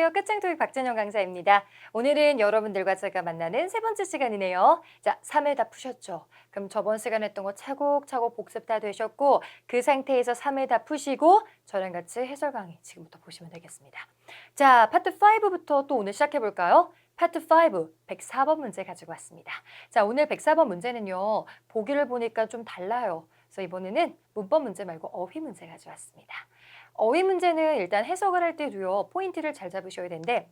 안녕하세요. 끝장토익 박진영 강사입니다. 오늘은 여러분들과 제가 만나는 세 번째 시간이네요. 자, 3회 다 푸셨죠? 그럼 저번 시간에 했던 거 차곡차곡 복습 다 되셨고 그 상태에서 3회 다 푸시고 저랑 같이 해설 강의 지금부터 보시면 되겠습니다. 자, 파트 5부터 또 오늘 시작해 볼까요? 파트 5, 104번 문제 가지고 왔습니다. 자, 오늘 104번 문제는요. 보기를 보니까 좀 달라요. 그래서 이번에는 문법 문제 말고 어휘 문제 가져왔습니다. 어휘 문제는 일단 해석을 할 때도요. 포인트를 잘 잡으셔야 되는데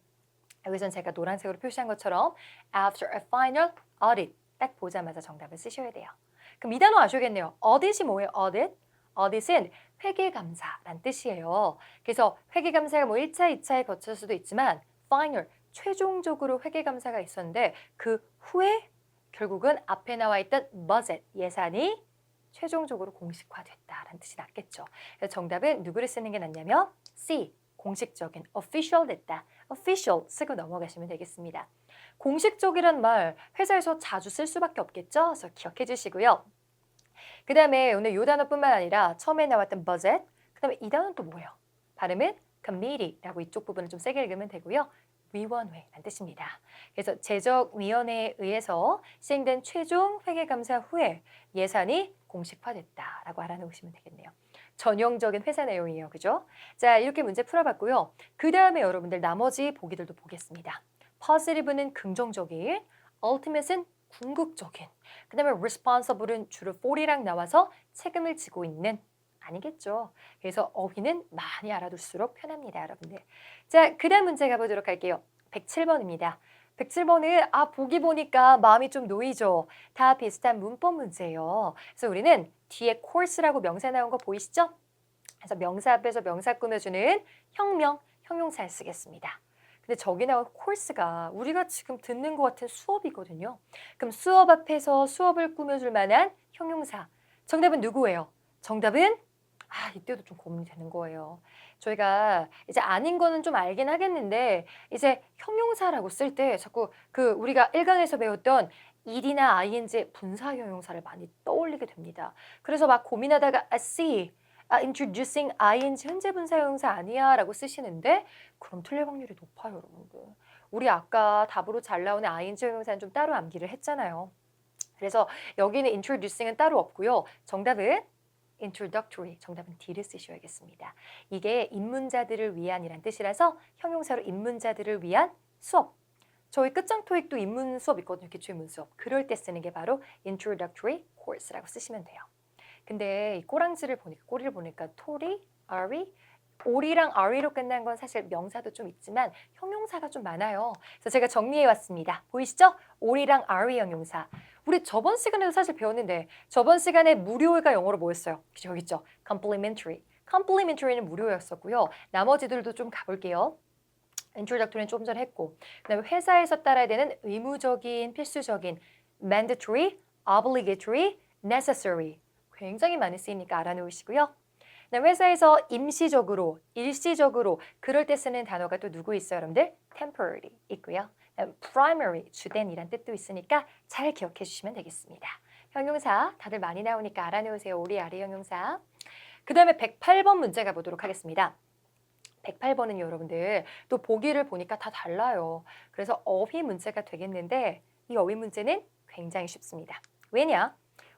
여기선 제가 노란색으로 표시한 것처럼 after a final audit 딱 보자마자 정답을 쓰셔야 돼요. 그럼 이 단어 아시겠네요. audit이 뭐예요? audit? audit은 회계감사란 뜻이에요. 그래서 회계감사가 뭐 1차, 2차에 거칠 수도 있지만 final, 최종적으로 회계감사가 있었는데 그 후에 결국은 앞에 나와 있던 budget, 예산이 최종적으로 공식화됐다라는 뜻이 났겠죠. 그래서 정답은 누구를 쓰는 게 낫냐면 C, 공식적인, official 됐다. official 쓰고 넘어가시면 되겠습니다. 공식적이란 말 회사에서 자주 쓸 수밖에 없겠죠. 그래서 기억해 주시고요. 그 다음에 오늘 이 단어뿐만 아니라 처음에 나왔던 budget, 그 다음에 이 단어는 또 뭐예요? 발음은 committee라고 이쪽 부분을 좀 세게 읽으면 되고요. 위원회라는 뜻입니다. 그래서 재적위원회에 의해서 시행된 최종 회계감사 후에 예산이 공식화됐다라고 알아놓으시면 되겠네요. 전형적인 회사 내용이에요. 그죠? 자, 이렇게 문제 풀어봤고요. 그 다음에 여러분들 나머지 보기들도 보겠습니다. positive는 긍정적인, ultimate은 궁극적인, 그 다음에 responsible은 주로 for이랑 나와서 책임을 지고 있는 아니겠죠. 그래서 어휘는 많이 알아둘수록 편합니다, 여러분들. 자, 그 다음 문제 가보도록 할게요. 107번입니다. 107번은 보기 보니까 마음이 좀 놓이죠. 다 비슷한 문법 문제예요. 그래서 우리는 뒤에 course라고 명사 나온 거 보이시죠? 그래서 명사 앞에서 명사 꾸며주는 형명, 형용사를 쓰겠습니다. 근데 저기 나온 코र्स가 우리가 지금 듣는 것 같은 수업이거든요. 그럼 수업 앞에서 수업을 꾸며줄 만한 형용사. 정답은 누구예요? 정답은 이때도 좀 고민이 되는 거예요. 저희가 이제 아닌 거는 좀 알긴 하겠는데 이제 형용사라고 쓸 때 자꾸 그 우리가 1강에서 배웠던 일이나 ing 분사 형용사를 많이 떠올리게 됩니다. 그래서 막 고민하다가 see, introducing ing 현재 분사 형용사 아니야 라고 쓰시는데 그럼 틀릴 확률이 높아요, 여러분들. 우리 아까 답으로 잘 나오는 ing 형용사는 좀 따로 암기를 했잖아요. 그래서 여기는 introducing은 따로 없고요. 정답은 introductory, 정답은 D를 쓰셔야겠습니다. 이게 입문자들을 위한이란 뜻이라서 형용사로 입문자들을 위한 수업. 저희 끝장 토익도 입문 수업 있거든요. 기초 입문 수업. 그럴 때 쓰는 게 바로 introductory course라고 쓰시면 돼요. 근데 이 꼬리를 보니까 토리, 아리, 오리랑 아리로 끝난 건 사실 명사도 좀 있지만 형용사가 좀 많아요. 그래서 제가 정리해 왔습니다. 보이시죠? 오리랑 아리 형용사. 우리 저번 시간에도 사실 배웠는데 저번 시간에 무료가 영어로 뭐였어요? 여기 있죠? complimentary. complimentary는 무료였었고요. 나머지들도 좀 가볼게요. introductory는 좀 전에 했고 그다음에 회사에서 따라야 되는 의무적인, 필수적인 mandatory, obligatory, necessary 굉장히 많이 쓰이니까 알아놓으시고요. 회사에서 임시적으로, 일시적으로 그럴 때 쓰는 단어가 또 누구 있어요, 여러분들? temporary 있고요. primary, 주된이란 뜻도 있으니까 잘 기억해 주시면 되겠습니다. 형용사 다들 많이 나오니까 알아놓으세요. 오리, 아리 형용사. 그 다음에 108번 문제 가보도록 하겠습니다. 108번은 여러분들 또 보기를 보니까 다 달라요. 그래서 어휘 문제가 되겠는데 이 어휘 문제는 굉장히 쉽습니다. 왜냐?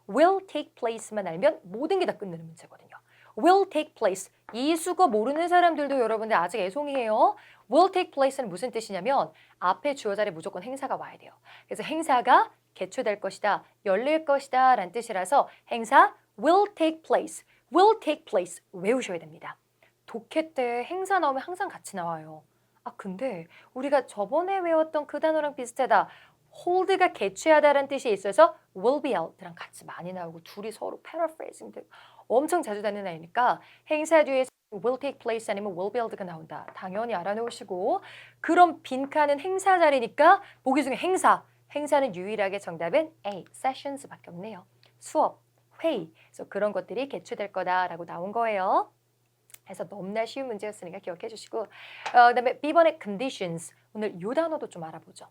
will take place만 알면 모든 게 다 끝나는 문제거든요. will take place. 이 수거 모르는 사람들도 여러분들 아직 애송이에요. will take place는 무슨 뜻이냐면 앞에 주어 자리에 무조건 행사가 와야 돼요. 그래서 행사가 개최될 것이다, 열릴 것이다 라는 뜻이라서 행사 will take place, will take place 외우셔야 됩니다. 독해 때 행사 나오면 항상 같이 나와요. 근데 우리가 저번에 외웠던 그 단어랑 비슷하다. hold가 개최하다라는 뜻이 있어서 will be held랑 같이 많이 나오고 둘이 서로 paraphrasing 엄청 자주 다니는 아이니까 행사 뒤에 will take place 아니면 will be held가 나온다. 당연히 알아놓으시고 그럼 빈칸은 행사 자리니까 보기 중에 행사. 행사는 유일하게 정답은 A, sessions밖에 없네요. 수업, 회의. 그래서 그런 것들이 개최될 거다라고 나온 거예요. 그래서 너무나 쉬운 문제였으니까 기억해 주시고 그다음에 B번의 conditions. 오늘 이 단어도 좀 알아보죠.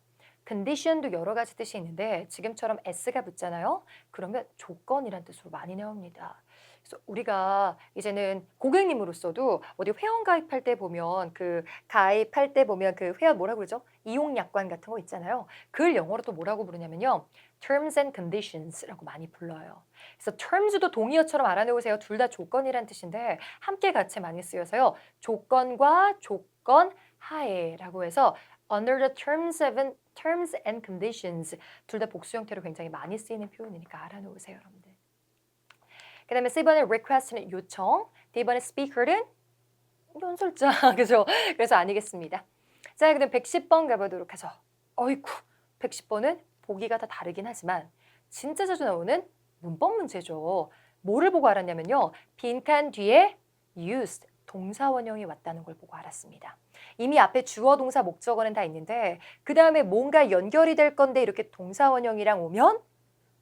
condition도 여러 가지 뜻이 있는데 지금처럼 s가 붙잖아요. 그러면 조건이란 뜻으로 많이 나옵니다. 그래서 우리가 이제는 고객님으로서도 어디 회원 가입할 때 보면 그 가입할 때 보면 그 회원 뭐라고 그러죠? 이용 약관 같은 거 있잖아요. 그걸 영어로 또 뭐라고 부르냐면요. Terms and Conditions라고 많이 불러요. 그래서 terms도 동의어처럼 알아놓으세요. 둘 다 조건이란 뜻인데 함께 같이 많이 쓰여서요. 조건과 조건 하에라고 해서 under the terms and conditions 둘 다 복수 형태로 굉장히 많이 쓰이는 표현이니까 알아놓으세요, 여러분들. 그 다음에 C번에 request는 요청, D번에 speaker는 연설자, 그죠? 그래서 아니겠습니다. 자, 그럼 110번 가보도록 하죠. 어이쿠, 110번은 보기가 다 다르긴 하지만 진짜 자주 나오는 문법 문제죠. 뭐를 보고 알았냐면요. 빈칸 뒤에 used, 동사 원형이 왔다는 걸 보고 알았습니다. 이미 앞에 주어, 동사, 목적어는 다 있는데 그 다음에 뭔가 연결이 될 건데 이렇게 동사 원형이랑 오면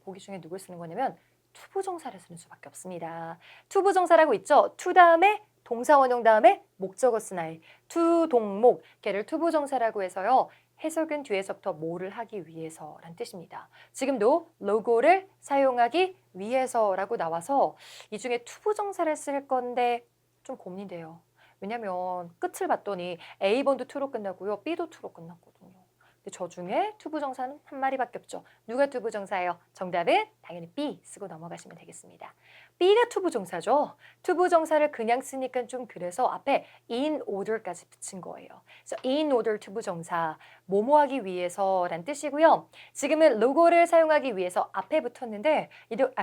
보기 중에 누굴 쓰는 거냐면 투부정사를 쓰는 수밖에 없습니다. 투부정사라고 있죠. 투 다음에 동사 원형 다음에 목적어 쓰나이 투동목 걔를 투부정사라고 해서요. 해석은 뒤에서부터 뭐를 하기 위해서란 뜻입니다. 지금도 로고를 사용하기 위해서라고 나와서 이 중에 투부정사를 쓸 건데 좀 고민돼요. 왜냐면 끝을 봤더니 A번도 투로 끝나고요. B도 투로 끝났거든요. 근데 저 중에 투부정사는 한 마리밖에 없죠. 누가 투부정사예요? 정답은 당연히 B 쓰고 넘어가시면 되겠습니다. B가 투부정사죠. 투부정사를 그냥 쓰니까 좀 그래서 앞에 in order까지 붙인 거예요. 그래서 in order 투부정사, 뭐뭐 하기 위해서란 뜻이고요. 지금은 로고를 사용하기 위해서 앞에 붙었는데,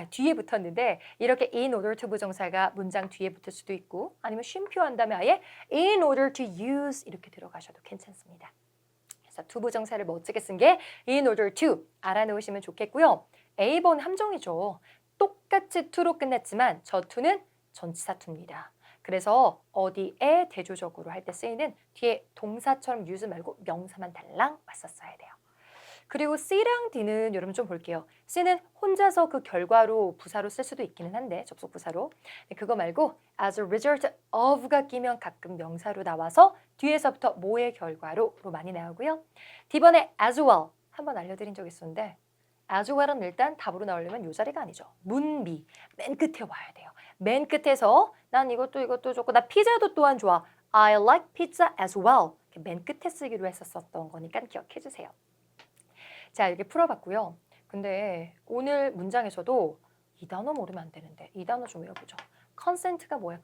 뒤에 붙었는데 이렇게 in order 투부정사가 문장 뒤에 붙을 수도 있고 아니면 쉼표 한 다음에 아예 in order to use 이렇게 들어가셔도 괜찮습니다. 그래서 투부정사를 멋지게 쓴 게 in order to 알아놓으시면 좋겠고요. A번 함정이죠. 똑같이 to로 끝났지만 저 to는 전치사 to입니다. 그래서 어디에 대조적으로 할 때 쓰이는 뒤에 동사처럼 use 말고 명사만 달랑 왔었어야 돼요. 그리고 C랑 D는 여러분 좀 볼게요. C는 혼자서 그 결과로 부사로 쓸 수도 있기는 한데 접속 부사로. 그거 말고 as a result of가 끼면 가끔 명사로 나와서 뒤에서부터 뭐의 결과로 많이 나오고요. D번에 as well 한번 알려드린 적 있었는데 as well은 일단 답으로 나오려면 이 자리가 아니죠. 문미 맨 끝에 와야 돼요. 맨 끝에서 난 이것도 좋고 나 피자도 또한 좋아. I like pizza as well. 맨 끝에 쓰기로 했었던 거니까 기억해 주세요. 자, 이렇게 풀어봤고요. 근데 오늘 문장에서도 이 단어 모르면 안 되는데 이 단어 좀 외워보죠. consent가 뭐야?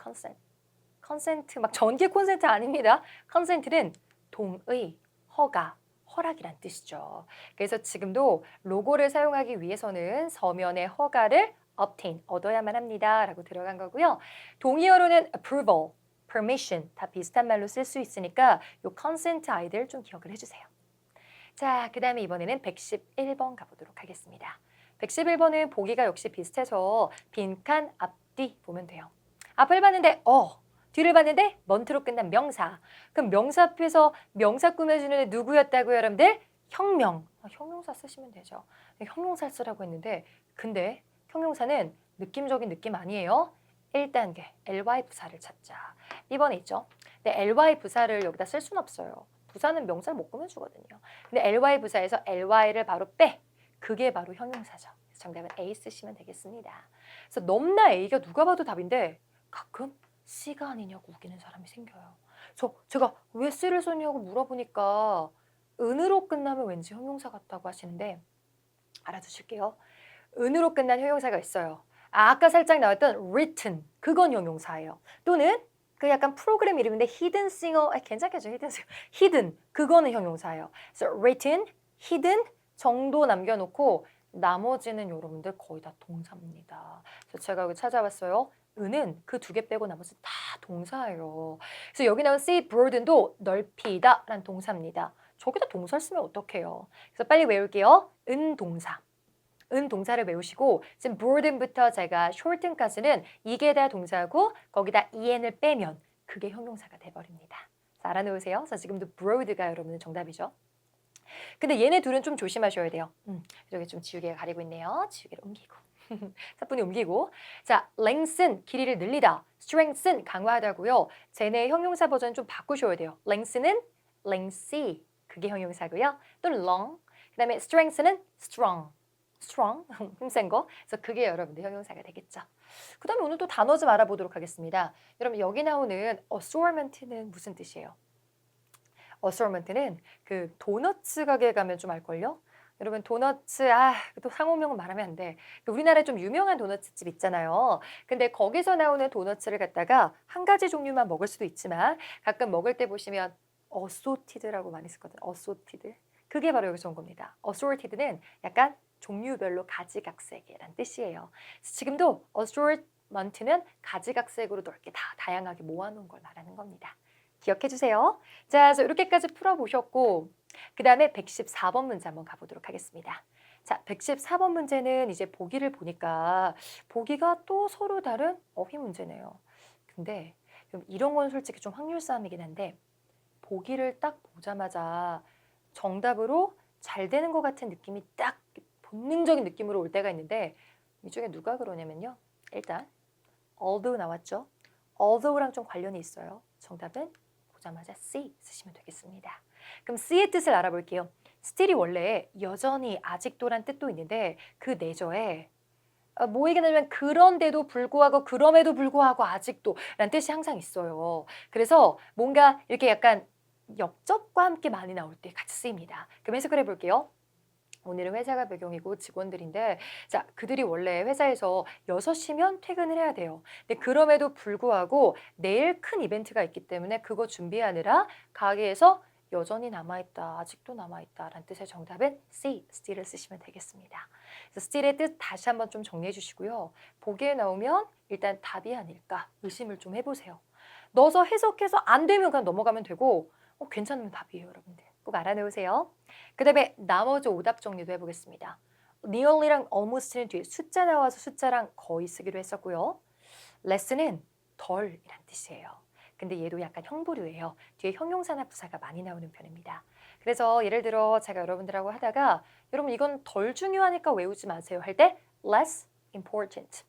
consent 막 전개 콘센트 아닙니다. consent는 동의, 허가, 허락이란 뜻이죠. 그래서 지금도 로고를 사용하기 위해서는 서면의 허가를 obtain, 얻어야만 합니다. 라고 들어간 거고요. 동의어로는 approval, permission 다 비슷한 말로 쓸 수 있으니까 이 consent 아이들 좀 기억을 해주세요. 자, 그 다음에 이번에는 111번 가보도록 하겠습니다. 111번은 보기가 역시 비슷해서 빈칸 앞뒤 보면 돼요. 앞을 봤는데 뒤를 봤는데 먼트로 끝난 명사. 그럼 명사 앞에서 명사 꾸며주는 애 누구였다고요, 여러분들? 형명. 형용사 쓰시면 되죠. 형용사 쓰라고 했는데 근데 형용사는 느낌적인 느낌 아니에요. 1단계 ly 부사를 찾자. 이번에 있죠. 근데 ly 부사를 여기다 쓸 수는 없어요. 부사는 명사를 못 꾸며주거든요. 근데 ly 부사에서 ly를 바로 빼. 그게 바로 형용사죠. 정답은 A 쓰시면 되겠습니다. 그래서 넘나 A가 누가 봐도 답인데 가끔 C가 아니냐고 우기는 사람이 생겨요. 제가 왜 C를 썼냐고 물어보니까 은으로 끝나면 왠지 형용사 같다고 하시는데 알아두실게요. 은으로 끝난 형용사가 있어요. 아까 살짝 나왔던 written, 그건 형용사예요. 또는 그 약간 프로그램 이름인데 hidden singer, 괜찮겠죠? hidden singer. hidden, 그거는 형용사예요. 그래서 written, hidden 정도 남겨놓고 나머지는 여러분들 거의 다 동사입니다. 그래서 제가 여기 찾아봤어요. 은은 그 두 개 빼고 나머지 다 동사예요. 그래서 여기 나온 see broaden도 넓히다 라는 동사입니다. 저기다 동사를 쓰면 어떡해요? 그래서 빨리 외울게요. 은 동사. 은 동사를 외우시고 지금 broaden부터 제가 shorten까지는 이게 다 동사고 거기다 en을 빼면 그게 형용사가 돼버립니다. 자, 알아놓으세요. 그래서 지금도 broad가 여러분은 정답이죠. 근데 얘네 둘은 좀 조심하셔야 돼요. 여기 좀 지우개가 가리고 있네요. 지우개를 옮기고. 사뿐히 옮기고. 자, lengthen, 길이를 늘리다. strengthen, 강화하다고요. 쟤네 형용사 버전 좀 바꾸셔야 돼요. lengthen은 lengthy, 그게 형용사고요. 또는 long, 그 다음에 strengthen은 strong, 힘센 거. 그래서 그게 여러분들 형용사가 되겠죠. 그 다음에 오늘 또 단어 좀 알아보도록 하겠습니다. 여러분 여기 나오는 assortment는 무슨 뜻이에요? assortment는 그 도너츠 가게 가면 좀 알걸요? 여러분 도너츠 또 상호명은 말하면 안 돼. 우리나라에 좀 유명한 도너츠 집 있잖아요. 근데 거기서 나오는 도너츠를 갖다가 한 가지 종류만 먹을 수도 있지만 가끔 먹을 때 보시면 assorted라고 많이 쓰거든요. assorted. 그게 바로 여기서 온 겁니다. assorted는 약간 종류별로 가지각색이라는 뜻이에요. 그래서 지금도 assortment는 가지각색으로 넓게 다 다양하게 모아놓은 걸 말하는 겁니다. 기억해 주세요. 자, 그래서 이렇게까지 풀어보셨고 그 다음에 114번 문제 한번 가보도록 하겠습니다. 자, 114번 문제는 이제 보기를 보니까 보기가 또 서로 다른 어휘 문제네요. 근데 이런 건 솔직히 좀 확률 싸움이긴 한데 보기를 딱 보자마자 정답으로 잘 되는 것 같은 느낌이 딱 본능적인 느낌으로 올 때가 있는데 이 중에 누가 그러냐면요. 일단 although 나왔죠. although랑 좀 관련이 있어요. 정답은 보자마자 C 쓰시면 되겠습니다. 그럼 C의 뜻을 알아볼게요. still이 원래 여전히 아직도란 뜻도 있는데 그 내저에 뭐 얘기냐면 그런데도 불구하고 그럼에도 불구하고 아직도 라는 뜻이 항상 있어요. 그래서 뭔가 이렇게 약간 역접과 함께 많이 나올 때 같이 쓰입니다. 그럼 해석을 해볼게요. 오늘은 회사가 배경이고 직원들인데 자 그들이 원래 회사에서 6시면 퇴근을 해야 돼요. 근데 그럼에도 불구하고 내일 큰 이벤트가 있기 때문에 그거 준비하느라 가게에서 여전히 남아있다, 아직도 남아있다 라는 뜻의 정답은 C, still을 쓰시면 되겠습니다. 그래서 still의 뜻 다시 한번 좀 정리해 주시고요. 보기에 나오면 일단 답이 아닐까 의심을 좀 해보세요. 넣어서 해석해서 안 되면 그냥 넘어가면 되고 괜찮으면 답이에요, 여러분들. 꼭 알아놓으세요. 그 다음에 나머지 오답 정리도 해보겠습니다. nearly랑 almost는 뒤에 숫자 나와서 숫자랑 거의 쓰기로 했었고요. less는 덜이란 뜻이에요. 근데 얘도 약간 형부류예요. 뒤에 형용사나 부사가 많이 나오는 편입니다. 그래서 예를 들어 제가 여러분들하고 하다가 여러분 이건 덜 중요하니까 외우지 마세요 할 때 less important.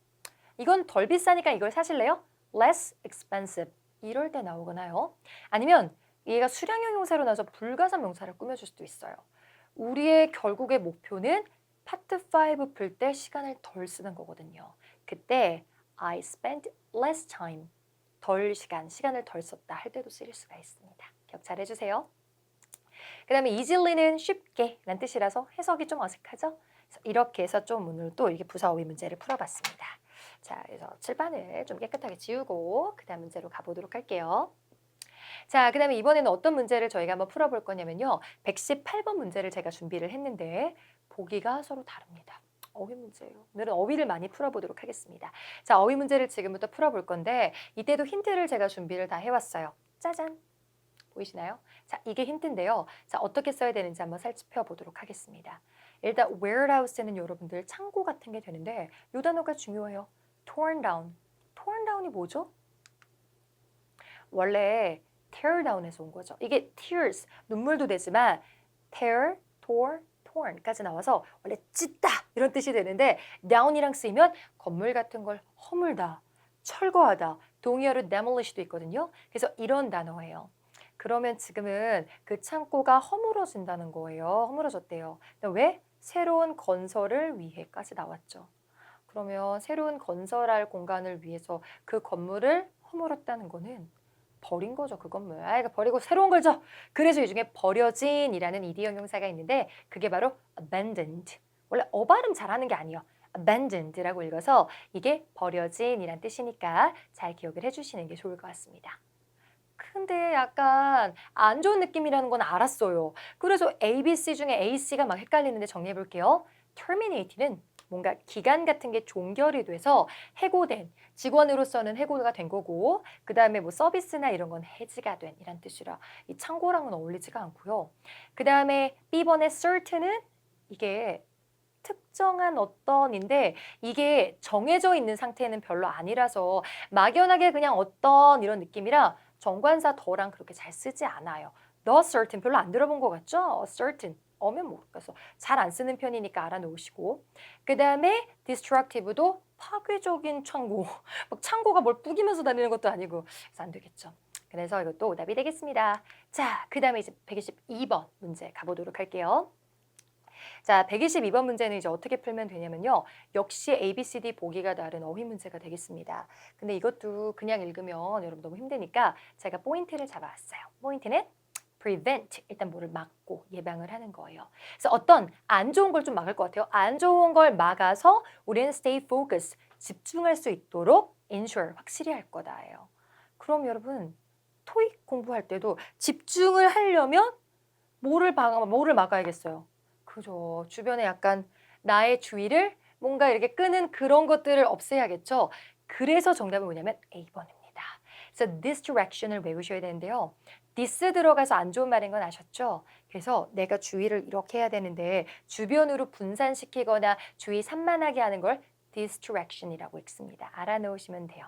이건 덜 비싸니까 이걸 사실래요? less expensive. 이럴 때 나오거나요. 아니면 얘가 수량형 용사로 나와서 불가산 명사를 꾸며줄 수도 있어요. 우리의 결국의 목표는 파트 5 풀 때 시간을 덜 쓰는 거거든요. 그때 I spent less time. 시간을 덜 썼다 할 때도 쓰일 수가 있습니다. 기억 잘 해주세요. 그 다음에 easily는 쉽게 라는 뜻이라서 해석이 좀 어색하죠? 이렇게 해서 좀 오늘 또 이게 부사어휘 문제를 풀어봤습니다. 자, 그래서 칠판을 좀 깨끗하게 지우고 그 다음 문제로 가보도록 할게요. 자, 그 다음에 이번에는 어떤 문제를 저희가 한번 풀어볼 거냐면요. 118번 문제를 제가 준비를 했는데 보기가 서로 다릅니다. 어휘 문제예요. 오늘은 어휘를 많이 풀어보도록 하겠습니다. 자, 어휘 문제를 지금부터 풀어볼 건데 이때도 힌트를 제가 준비를 다 해왔어요. 짜잔! 보이시나요? 자, 이게 힌트인데요. 자, 어떻게 써야 되는지 한번 살펴보도록 하겠습니다. 일단 warehouse는 여러분들 창고 같은 게 되는데 이 단어가 중요해요. torn down. torn down이 뭐죠? 원래 tear down에서 온 거죠. 이게 tears, 눈물도 되지만 tear, tore, torn까지 나와서 원래 찢다 이런 뜻이 되는데 down이랑 쓰이면 건물 같은 걸 허물다, 철거하다, 동의어로 demolish도 있거든요. 그래서 이런 단어예요. 그러면 지금은 그 창고가 허물어진다는 거예요. 허물어졌대요. 왜? 새로운 건설을 위해까지 나왔죠. 그러면 새로운 건설할 공간을 위해서 그 건물을 허물었다는 거는 버린 거죠, 그 건물. 이거 버리고 새로운 걸 줘. 그래서 이 중에 버려진이라는 이디 형용사가 있는데 그게 바로 abandoned. 원래 발음 잘하는 게 아니에요. abandoned라고 읽어서 이게 버려진이란 뜻이니까 잘 기억을 해주시는 게 좋을 것 같습니다. 근데 약간 안 좋은 느낌이라는 건 알았어요. 그래서 A, B, C 중에 A, C가 막 헷갈리는데 정리해 볼게요. terminate는 뭔가 기간 같은 게 종결이 돼서 해고된, 직원으로서는 해고가 된 거고 그 다음에 뭐 서비스나 이런 건 해지가 된 이란 뜻이라 이 창고랑은 어울리지가 않고요. 그 다음에 B번의 certain은 이게 특정한 어떤인데 이게 정해져 있는 상태는 별로 아니라서 막연하게 그냥 어떤 이런 느낌이라 정관사 더랑 그렇게 잘 쓰지 않아요. The certain 별로 안 들어본 것 같죠? certain 어면 모르겠어. 잘 안 쓰는 편이니까 알아놓으시고 그 다음에 destructive도 파괴적인 창고. 막 창고가 뭘 뿌기면서 다니는 것도 아니고 그래서 안 되겠죠. 그래서 이것도 오답이 되겠습니다. 자, 그 다음에 이제 122번 문제 가보도록 할게요. 자, 122번 문제는 이제 어떻게 풀면 되냐면요. 역시 A, B, C, D 보기가 다른 어휘 문제가 되겠습니다. 근데 이것도 그냥 읽으면 여러분 너무 힘드니까 제가 포인트를 잡아왔어요. 포인트는 prevent, 일단 뭐를 막고 예방을 하는 거예요. 그래서 어떤 안 좋은 걸 좀 막을 것 같아요. 안 좋은 걸 막아서 우리는 stay focused, 집중할 수 있도록 ensure, 확실히 할 거다예요. 그럼 여러분 토익 공부할 때도 집중을 하려면 뭐를 막아야겠어요. 그죠. 주변에 약간 나의 주의를 뭔가 이렇게 끄는 그런 것들을 없애야겠죠. 그래서 정답은 뭐냐면 A번입니다. 그래서 distraction을 외우셔야 되는데요. this 들어가서 안 좋은 말인 건 아셨죠? 그래서 내가 주의를 이렇게 해야 되는데 주변으로 분산시키거나 주의 산만하게 하는 걸 distraction이라고 읽습니다. 알아놓으시면 돼요.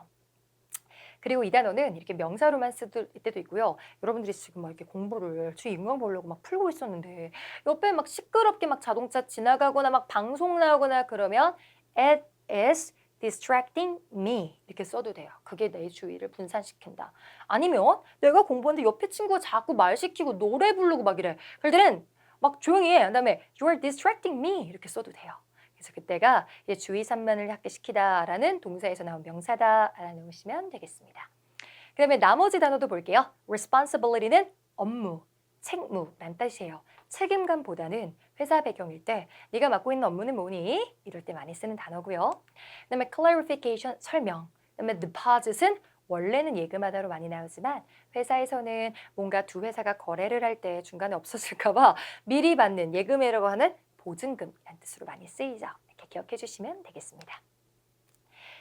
그리고 이 단어는 이렇게 명사로만 쓸 때도 있고요. 여러분들이 지금 막 이렇게 공부를 주의 인강 보려고 막 풀고 있었는데 옆에 막 시끄럽게 막 자동차 지나가거나 막 방송 나오거나 그러면 it is distracting me 이렇게 써도 돼요. 그게 내 주의를 분산시킨다. 아니면 내가 공부하는데 옆에 친구가 자꾸 말 시키고 노래 부르고 막 이래. 그럴 때는 막 조용히 해. 그다음에 you're distracting me 이렇게 써도 돼요. 그래서 그때가 이제 주의 산만을 학습시키다라는 동사에서 나온 명사다 알아놓으시면 되겠습니다. 그다음에 나머지 단어도 볼게요. responsibility는 업무, 책무란 뜻이에요. 책임감보다는 회사 배경일 때 네가 맡고 있는 업무는 뭐니? 이럴 때 많이 쓰는 단어고요. 그다음에 clarification, 설명. 그다음에 deposit은 원래는 예금하다로 많이 나오지만 회사에서는 뭔가 두 회사가 거래를 할 때 중간에 없어질까 봐 미리 받는 예금이라고 하는 보증금이라는 뜻으로 많이 쓰이죠. 이렇게 기억해 주시면 되겠습니다.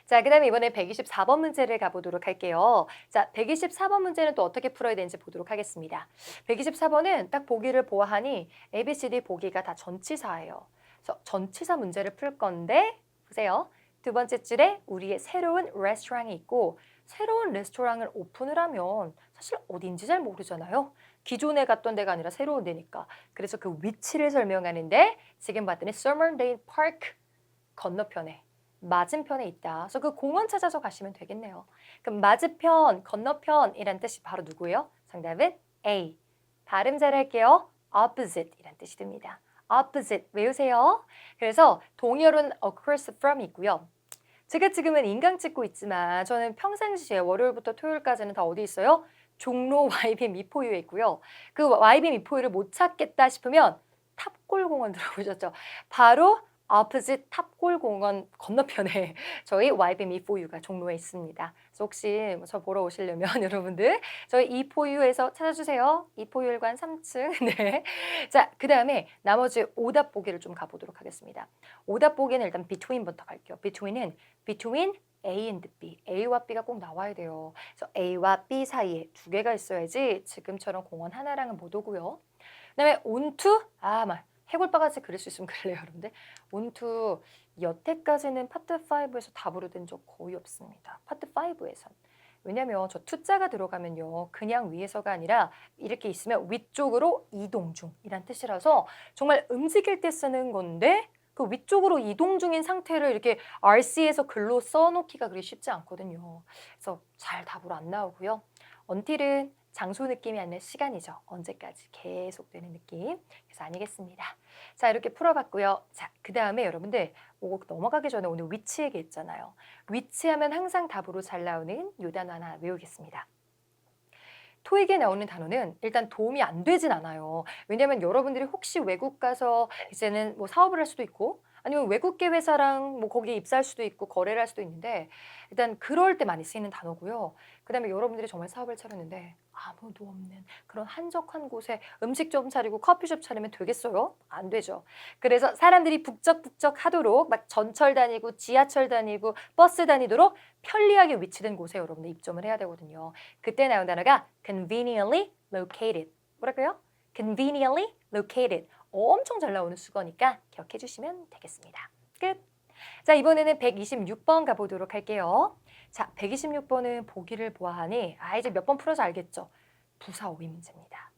자, 그 다음에 이번에 124번 문제를 가보도록 할게요. 자, 124번 문제는 또 어떻게 풀어야 되는지 보도록 하겠습니다. 124번은 딱 보기를 보아하니 A, B, C, D 보기가 다 전치사예요. 그래서 전치사 문제를 풀 건데 보세요. 두 번째 줄에 우리의 새로운 레스토랑이 있고 새로운 레스토랑을 오픈을 하면 사실 어딘지 잘 모르잖아요. 기존에 갔던 데가 아니라 새로운 데니까. 그래서 그 위치를 설명하는데 지금 봤더니 Summerlane Park 건너편에 맞은편에 있다. 그래서 그 공원 찾아서 가시면 되겠네요. 그럼 맞은편, 건너편이란 뜻이 바로 누구예요? 정답은 A. 발음 잘할게요. opposite 이란 뜻이 됩니다. opposite 외우세요. 그래서 동의어로는 across from 있고요. 제가 지금은 인강 찍고 있지만 저는 평상시에 월요일부터 토요일까지는 다 어디 있어요? 종로 YB 미포유에 있고요. 그 YB 미포유를 못 찾겠다 싶으면 탑골공원 들어보셨죠? 바로 opposite 탑골공원 건너편에 저희 YB 미포유가 종로에 있습니다. 그래서 혹시 저 보러 오시려면 여러분들 저희 이포유에서 찾아주세요. 이포유일관 3층. 네. 자, 그 다음에 나머지 오답 보기를 좀 가보도록 하겠습니다. 오답 보기는 일단 between부터 갈게요. between A and B. A와 B가 꼭 나와야 돼요. 그래서 A와 B 사이에 두 개가 있어야지 지금처럼 공원 하나랑은 못 오고요. 그다음에 onto 해골바가지 그릴 수 있으면 그럴래요, 여러분들. onto 여태까지는 파트 5에서 답으로 된 적 거의 없습니다. 파트 5에선. 왜냐면 저 투자가 들어가면요. 그냥 위에서가 아니라 이렇게 있으면 위쪽으로 이동 중이란 뜻이라서 정말 움직일 때 쓰는 건데 그 위쪽으로 이동 중인 상태를 이렇게 RC에서 글로 써놓기가 그리 쉽지 않거든요. 그래서 잘 답으로 안 나오고요. until은 장소 느낌이 아니라 시간이죠. 언제까지 계속되는 느낌. 그래서 아니겠습니다. 자, 이렇게 풀어봤고요. 자, 그 다음에 여러분들 넘어가기 전에 오늘 위치 얘기했잖아요. 위치하면 항상 답으로 잘 나오는 요 단어 하나 외우겠습니다. 토익에 나오는 단어는 일단 도움이 안 되진 않아요. 왜냐하면 여러분들이 혹시 외국 가서 이제는 뭐 사업을 할 수도 있고 아니면 외국계 회사랑 뭐 거기에 입사할 수도 있고 거래를 할 수도 있는데 일단 그럴 때 많이 쓰이는 단어고요. 그다음에 여러분들이 정말 사업을 차렸는데 아무도 없는 그런 한적한 곳에 음식점 차리고 커피숍 차리면 되겠어요? 안 되죠. 그래서 사람들이 북적북적 하도록 막 전철 다니고 지하철 다니고 버스 다니도록 편리하게 위치된 곳에 여러분들 입점을 해야 되거든요. 그때 나온 단어가 conveniently located. 뭐라고요? conveniently located. 엄청 잘 나오는 수거니까 기억해 주시면 되겠습니다. 끝. 자, 이번에는 126번 가보도록 할게요. 자, 126번은 보기를 보아하니 이제 몇 번 풀어서 알겠죠? 부사 어휘 문제입니다.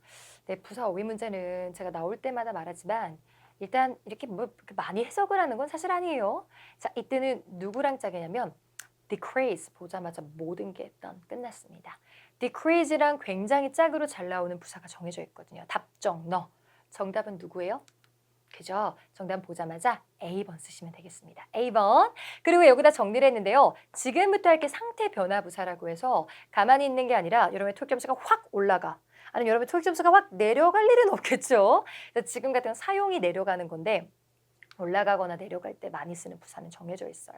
네, 부사 어휘 문제는 제가 나올 때마다 말하지만 일단 이렇게 뭐 많이 해석을 하는 건 사실 아니에요. 자, 이때는 누구랑 짝이냐면 decrease 보자마자 모든 게 일단 끝났습니다. decrease랑 굉장히 짝으로 잘 나오는 부사가 정해져 있거든요. 답정 너. 정답은 누구예요? 그죠? 정답 보자마자 A번 쓰시면 되겠습니다. A번. 그리고 여기다 정리를 했는데요. 지금부터 할 게 상태 변화 부사라고 해서 가만히 있는 게 아니라 여러분의 토익 점수가 확 올라가. 아니면 여러분의 토익 점수가 확 내려갈 일은 없겠죠. 그래서 지금 같은 건 사용이 내려가는 건데 올라가거나 내려갈 때 많이 쓰는 부사는 정해져 있어요.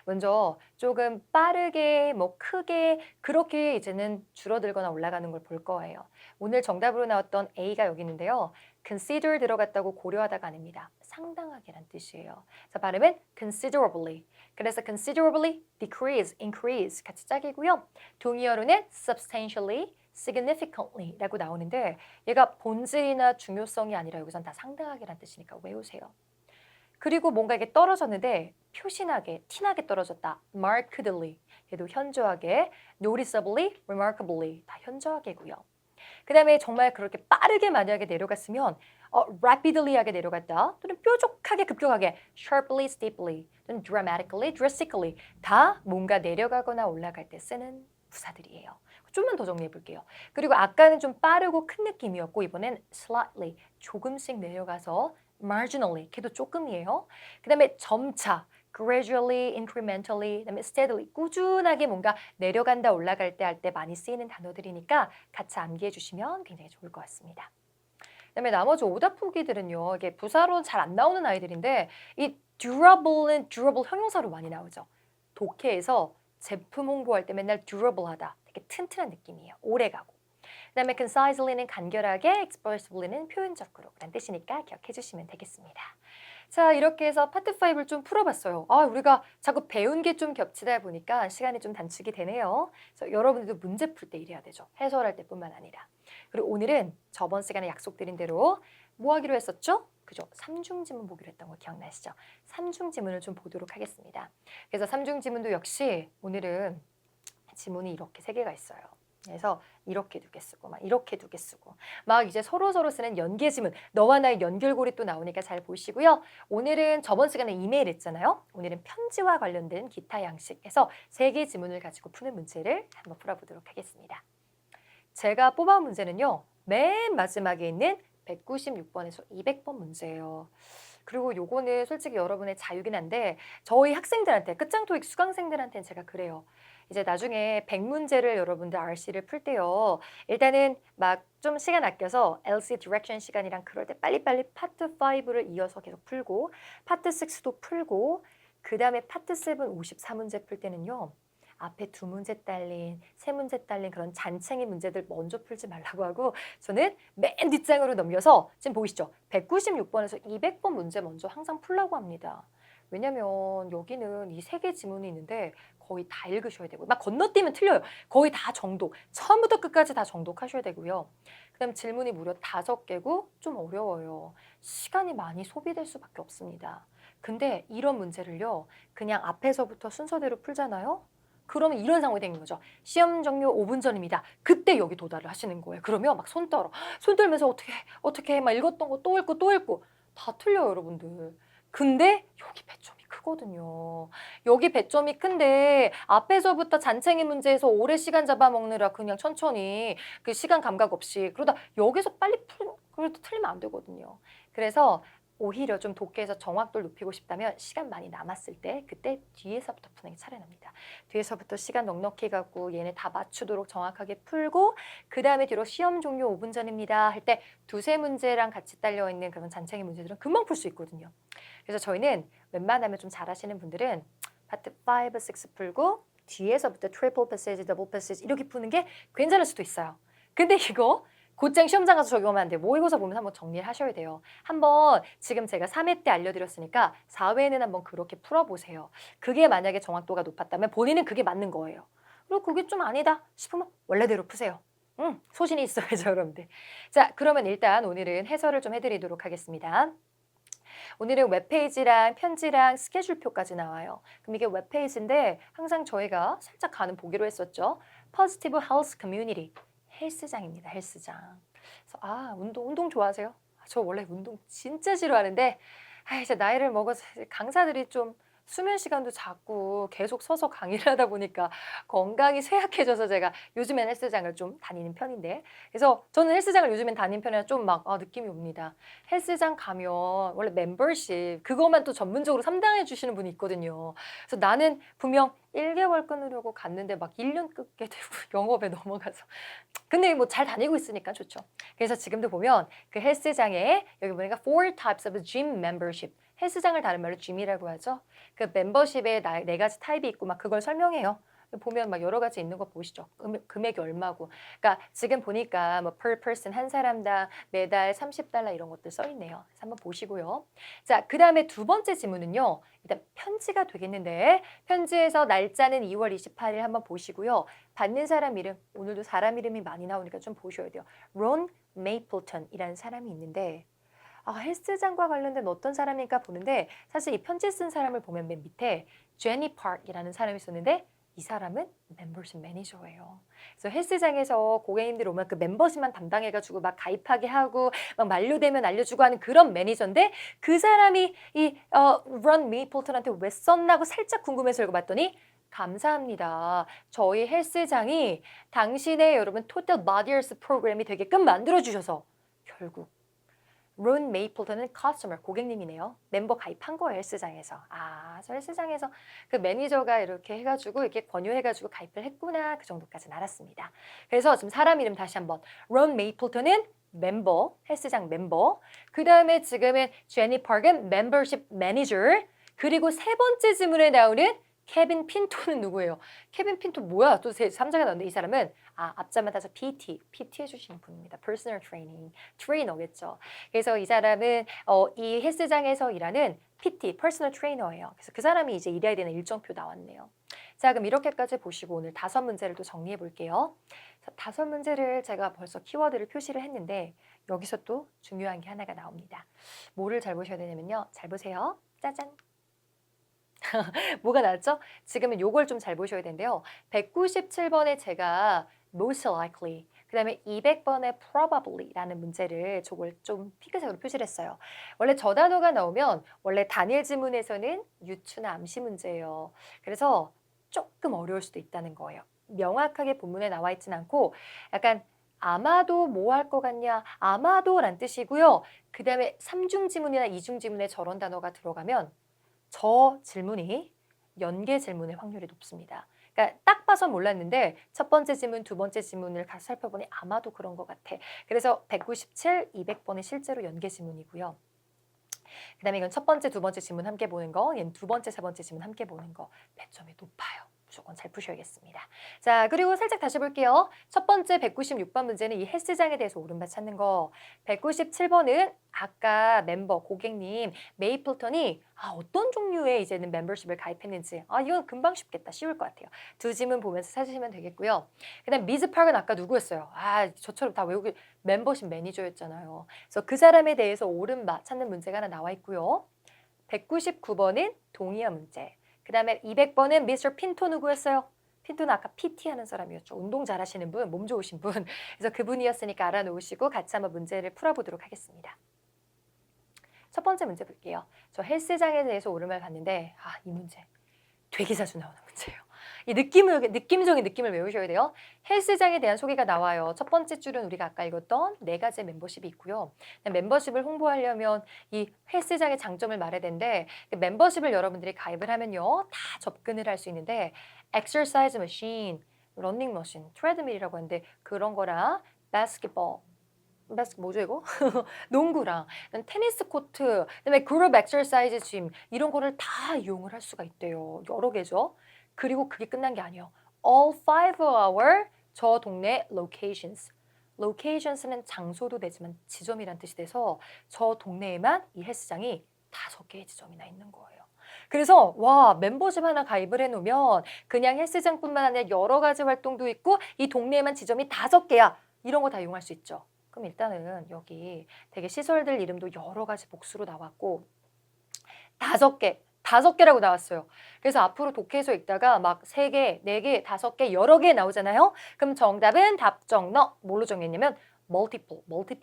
먼저 조금 빠르게 뭐 크게 그렇게 이제는 줄어들거나 올라가는 걸 볼 거예요. 오늘 정답으로 나왔던 A가 여기 있는데요. consider 들어갔다고 고려하다가 아닙니다. 상당하게란 뜻이에요. 자, 발음은 considerably. 그래서 considerably, decrease, increase 같이 짝이고요. 동의어로는 substantially, significantly 라고 나오는데 얘가 본질이나 중요성이 아니라 여기선 다 상당하게란 뜻이니까 외우세요. 그리고 뭔가 이게 떨어졌는데 표시나게, 티나게 떨어졌다. markedly. 얘도 현저하게, noticeably, remarkably 다 현저하게고요. 그 다음에 정말 그렇게 빠르게 만약에 내려갔으면 rapidly 하게 내려갔다. 또는 뾰족하게 급격하게 sharply, steeply 또는 dramatically, drastically 다 뭔가 내려가거나 올라갈 때 쓰는 부사들이에요. 좀만 더 정리해 볼게요. 그리고 아까는 좀 빠르고 큰 느낌이었고 이번엔 slightly, 조금씩 내려가서 marginally, 걔도 조금이에요. 그 다음에 점차, gradually, incrementally, 그다음에 steadily, 꾸준하게 뭔가 내려간다 올라갈 때 할 때 많이 쓰이는 단어들이니까 같이 암기해 주시면 굉장히 좋을 것 같습니다. 그다음에 나머지 오답 풀기들은요. 이게 부사로 잘 안 나오는 아이들인데 이 durable는 durable 형용사로 많이 나오죠. 독해에서 제품 홍보할 때 맨날 durable하다. 되게 튼튼한 느낌이에요. 오래가고. 그다음에 concisely는 간결하게, expressively는 표현적으로 라는 뜻이니까 기억해 주시면 되겠습니다. 자, 이렇게 해서 파트 5를 좀 풀어봤어요. 우리가 자꾸 배운 게 좀 겹치다 보니까 시간이 좀 단축이 되네요. 그래서 여러분들도 문제 풀 때 이래야 되죠. 해설할 때뿐만 아니라. 그리고 오늘은 저번 시간에 약속드린 대로 뭐 하기로 했었죠? 그죠? 삼중지문 보기로 했던 거 기억나시죠? 삼중지문을 좀 보도록 하겠습니다. 그래서 삼중지문도 역시 오늘은 지문이 이렇게 3개가 있어요. 그래서 이렇게 2개 쓰고 막 이렇게 2개 쓰고 막 이제 서로 쓰는 연계 지문 너와 나의 연결고리 또 나오니까 잘 보시고요. 오늘은 저번 시간에 이메일 했잖아요. 오늘은 편지와 관련된 기타 양식에서 3개 지문을 가지고 푸는 문제를 한번 풀어보도록 하겠습니다. 제가 뽑아온 문제는요. 맨 마지막에 있는 196번에서 200번 문제예요. 그리고 요거는 솔직히 여러분의 자유긴 한데 저희 학생들한테 끝장 토익 수강생들한테는 제가 그래요. 이제 나중에 100문제를 여러분들 RC를 풀 때요. 일단은 막 좀 시간 아껴서 LC 디렉션 시간이랑 그럴 때 빨리빨리 파트 5를 이어서 계속 풀고 파트 6도 풀고 그 다음에 파트 7 54문제 풀 때는요. 앞에 2문제 딸린, 3문제 딸린 그런 잔챙이 문제들 먼저 풀지 말라고 하고 저는 맨 뒷장으로 넘겨서 지금 보이시죠? 196번에서 200번 문제 먼저 항상 풀라고 합니다. 왜냐면 여기는 이 3개 지문이 있는데 거의 다 읽으셔야 되고 막 건너뛰면 틀려요. 거의 다 정독, 처음부터 끝까지 다 정독하셔야 되고요. 그 다음 질문이 무려 5개고 좀 어려워요. 시간이 많이 소비될 수밖에 없습니다. 근데 이런 문제를요. 그냥 앞에서부터 순서대로 풀잖아요. 그러면 이런 상황이 되는 거죠. 시험 종료 5분 전입니다. 그때 여기 도달을 하시는 거예요. 그러면 막 손 떨어. 손 떨면서 어떻게 막 읽었던 거 또 읽고 다 틀려요, 여러분들. 근데 여기 배점이 크거든요. 여기 배점이 큰데 앞에서부터 잔챙이 문제에서 오래 시간 잡아먹느라 그냥 천천히 그 시간 감각 없이 그러다 여기서 빨리 그래도 틀리면 안 되거든요. 그래서 오히려 좀 독해에서 정확도를 높이고 싶다면 시간 많이 남았을 때 그때 뒤에서부터 푸는 게 차라리납니다. 뒤에서부터 시간 넉넉히 갖고 얘네 다 맞추도록 정확하게 풀고 그 다음에 뒤로 시험 종료 5분 전입니다 할 때 2-3문제랑 같이 딸려있는 그런 잔챙이 문제들은 금방 풀 수 있거든요. 그래서 저희는 웬만하면 좀 잘하시는 분들은 파트 5, 6 풀고 뒤에서부터 트리플 패시지, 더블 패시지 이렇게 푸는 게 괜찮을 수도 있어요. 근데 이거 곧장 시험장 가서 적용하면 안 돼요. 모의고사 보면서 한번 정리를 하셔야 돼요. 한번 지금 제가 3회 때 알려드렸으니까 4회는 한번 그렇게 풀어보세요. 그게 만약에 정확도가 높았다면 본인은 그게 맞는 거예요. 그리고 그게 좀 아니다 싶으면 원래대로 푸세요. 소신이 있어야죠, 여러분들. 자, 그러면 일단 오늘은 해설을 좀 해드리도록 하겠습니다. 오늘은 웹페이지랑 편지랑 스케줄표까지 나와요. 그럼 이게 웹페이지인데 항상 저희가 살짝 가는 보기로 했었죠. Positive Health Community. 헬스장입니다. 헬스장. 그래서 운동 좋아하세요? 저 원래 운동 진짜 싫어하는데 이제 나이를 먹어서 강사들이 좀 수면 시간도 작고 계속 서서 강의를 하다 보니까 건강이 쇠약해져서 제가 요즘엔 헬스장을 좀 다니는 편인데 그래서 저는 헬스장을 요즘엔 다니는 편이라 좀 막 느낌이 옵니다. 헬스장 가면 원래 멤버십 그것만 또 전문적으로 담당해 주시는 분이 있거든요. 그래서 나는 분명 1개월 끊으려고 갔는데 막 1년 끊게 되고 영업에 넘어가서 근데 뭐 잘 다니고 있으니까 좋죠. 그래서 지금도 보면 그 헬스장에 여기 보니까 four types of gym membership. 헬스장을 다른 말로 gym이라고 하죠. 그 멤버십에 네 가지 타입이 있고 막 그걸 설명해요. 보면 막 여러 가지 있는 거 보시죠. 금액이 얼마고. 그러니까 지금 보니까 뭐 per person 한 사람당 매달 $30 이런 것들 써 있네요. 그래서 한번 보시고요. 자, 그다음에 두 번째 질문은요. 일단 편지가 되겠는데 편지에서 날짜는 2월 28일 한번 보시고요. 받는 사람 이름, 오늘도 사람 이름이 많이 나오니까 좀 보셔야 돼요. 론 메이플턴이라는 사람이 있는데 헬스장과 관련된 어떤 사람일까 보는데 사실 이 편지 쓴 사람을 보면 맨 밑에 제니 파크이라는 사람이 있었는데 이 사람은 멤버십 매니저예요. 그래서 헬스장에서 고객님들 오면 그 멤버십만 담당해가지고 막 가입하게 하고 막 만료되면 알려주고 하는 그런 매니저인데 그 사람이 런 메이플턴한테 왜 썼나고 살짝 궁금해서 읽어봤더니 감사합니다. 저희 헬스장이 당신의 여러분 토탈 바디얼스 프로그램이 되게끔 만들어주셔서 결국 론 메이플턴은 커스터머, 고객님이네요. 멤버 가입한 거예요, 헬스장에서. 저 헬스장에서 그 매니저가 이렇게 해가지고 이렇게 권유해가지고 가입을 했구나. 그 정도까지는 알았습니다. 그래서 지금 사람 이름 다시 한번. 론 메이플턴은 멤버, 헬스장 멤버. 그 다음에 지금은 제니 파크는 멤버십 매니저. 그리고 세 번째 질문에 나오는 케빈 핀토는 누구예요? 케빈 핀토 뭐야? 또 3자가 나오는데 이 사람은 앞자만 따서 PT 해주시는 분입니다. Personal Training, 트레이너겠죠. 그래서 이 사람은 이 헬스장에서 일하는 PT, Personal Trainer예요. 그래서 그 사람이 이제 일해야 되는 일정표 나왔네요. 자, 그럼 이렇게까지 보시고 오늘 5문제를 또 정리해 볼게요. 5문제를 제가 벌써 키워드를 표시를 했는데 여기서 또 중요한 게 하나가 나옵니다. 뭐를 잘 보셔야 되냐면요. 잘 보세요. 짜잔. 뭐가 나왔죠? 지금은 요걸 좀 잘 보셔야 되는데요. 197번에 제가 most likely, 그 다음에 200번에 probably라는 문제를 저걸 좀 핑크색으로 표시를 했어요. 원래 저 단어가 나오면 원래 단일 지문에서는 유추나 암시 문제예요. 그래서 조금 어려울 수도 있다는 거예요. 명확하게 본문에 나와 있진 않고 약간 아마도 뭐 할 것 같냐, 아마도 란 뜻이고요. 그 다음에 3중 지문이나 2중 지문에 저런 단어가 들어가면 저 질문이 연계 질문의 확률이 높습니다. 그러니까 딱 봐서 몰랐는데 첫 번째 질문, 두 번째 질문을 같이 살펴보니 아마도 그런 것 같아. 그래서 197, 200번이 실제로 연계 질문이고요. 그 다음에 이건 첫 번째, 두 번째 질문 함께 보는 거, 얘는 두 번째, 세 번째 질문 함께 보는 거 배점이 높아요. 무조건 잘 푸셔야겠습니다. 자, 그리고 살짝 다시 볼게요. 첫 번째 196번 문제는 이 헬스장에 대해서 옳은바 찾는 거. 197번은 아까 멤버, 고객님, 메이플턴이 어떤 종류의 이제는 멤버십을 가입했는지. 이건 금방 쉽겠다. 쉬울 것 같아요. 두 질문 보면서 찾으시면 되겠고요. 그 다음 미즈 파크는 아까 누구였어요? 저처럼 다 외우기 멤버십 매니저였잖아요. 그래서 그 사람에 대해서 옳은바 찾는 문제가 하나 나와 있고요. 199번은 동의어 문제. 그 다음에 200번은 미스터 핀토 누구였어요? 핀토는 아까 PT 하는 사람이었죠. 운동 잘하시는 분, 몸 좋으신 분. 그래서 그분이었으니까 알아놓으시고 같이 한번 문제를 풀어보도록 하겠습니다. 첫 번째 문제 볼게요. 저 헬스장에 대해서 오랜만에 봤는데 이 문제 되게 자주 나오는 문제예요. 이 느낌적인 느낌을 외우셔야 돼요. 헬스장에 대한 소개가 나와요. 첫 번째 줄은 우리가 아까 읽었던 4가지의 멤버십이 있고요. 멤버십을 홍보하려면 이 헬스장의 장점을 말해야 되는데 멤버십을 여러분들이 가입을 하면요. 다 접근을 할 수 있는데 exercise machine, 러닝 머신, 트레드밀이라고 하는데 그런 거랑 바스켓볼, 뭐죠 이거? 농구랑 테니스 코트, 그다음에 그룹 엑서사이즈 짐 이런 거를 다 이용을 할 수가 있대요. 여러 개죠. 그리고 그게 끝난 게 아니에요. All 5 our 저 동네 locations. locations는 장소도 되지만 지점이란 뜻이 돼서 저 동네에만 이 헬스장이 5개의 지점이나 있는 거예요. 그래서 멤버십 하나 가입을 해놓으면 그냥 헬스장뿐만 아니라 여러 가지 활동도 있고 이 동네에만 지점이 5개야. 이런 거 다 이용할 수 있죠. 그럼 일단은 여기 되게 시설들 이름도 여러 가지 복수로 나왔고 5개라고 나왔어요. 그래서 앞으로 독해서 읽다가 막 3개, 4개, 5개, 여러 개 나오잖아요. 그럼 정답은 답정너 뭘로 정했냐면 multiple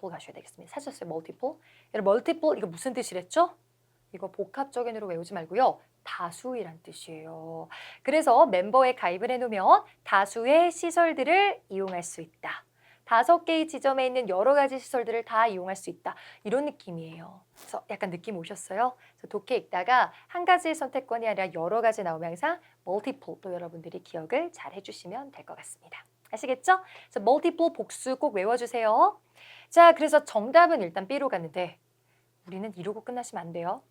가셔야 되겠습니다. 찾으셨어요? multiple? 여러분 multiple 이거 무슨 뜻이랬죠? 이거 복합적인으로 외우지 말고요. 다수이란 뜻이에요. 그래서 멤버에 가입을 해놓으면 다수의 시설들을 이용할 수 있다. 5개의 지점에 있는 여러 가지 시설들을 다 이용할 수 있다. 이런 느낌이에요. 그래서 약간 느낌 오셨어요? 그래서 독해 읽다가 한 가지의 선택권이 아니라 여러 가지 나오면 항상 multiple도 여러분들이 기억을 잘 해주시면 될 것 같습니다. 아시겠죠? 그래서 multiple 복수 꼭 외워주세요. 자, 그래서 정답은 일단 B로 갔는데 우리는 이러고 끝나시면 안 돼요.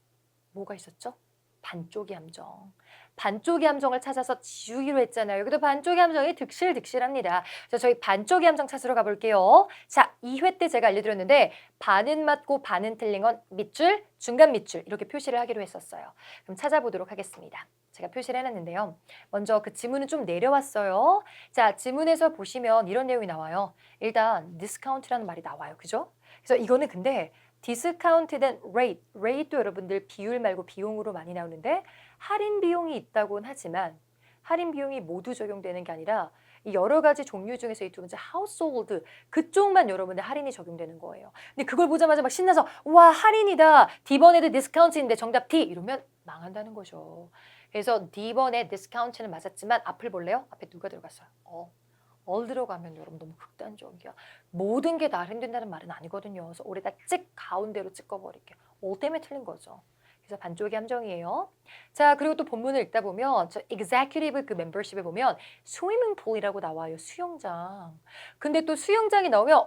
뭐가 있었죠? 반쪽의 함정. 반쪽의 함정을 찾아서 지우기로 했잖아요. 여기도 반쪽의 함정이 득실득실합니다. 그래서 저희 반쪽의 함정 찾으러 가볼게요. 자, 2회 때 제가 알려드렸는데 반은 맞고 반은 틀린 건 밑줄, 중간 밑줄 이렇게 표시를 하기로 했었어요. 그럼 찾아보도록 하겠습니다. 제가 표시를 해놨는데요. 먼저 그 지문은 좀 내려왔어요. 자, 지문에서 보시면 이런 내용이 나와요. 일단 discount라는 말이 나와요. 그죠? 그래서 이거는 근데 디스카운트된 rate도 여러분들 비율 말고 비용으로 많이 나오는데 할인 비용이 있다고는 하지만 할인 비용이 모두 적용되는 게 아니라 이 여러 가지 종류 중에서 이 두 번째 household 그쪽만 여러분들 할인이 적용되는 거예요. 근데 그걸 보자마자 막 신나서 와 할인이다. D번에도 디스카운트인데 정답 D 이러면 망한다는 거죠. 그래서 D번에 디스카운트는 맞았지만 앞을 볼래요? 앞에 누가 들어갔어요? all 들어가면 여러분 너무 극단적이야. 모든 게 다 할인된다는 말은 아니거든요. 그래서 올해다 찍 가운데로 찍어버릴게요. all 때문에 틀린 거죠. 그래서 반쪽의 함정이에요. 자, 그리고 또 본문을 읽다 보면 저 executive 그 멤버십에 보면 swimming pool이라고 나와요. 수영장. 근데 또 수영장이 나오면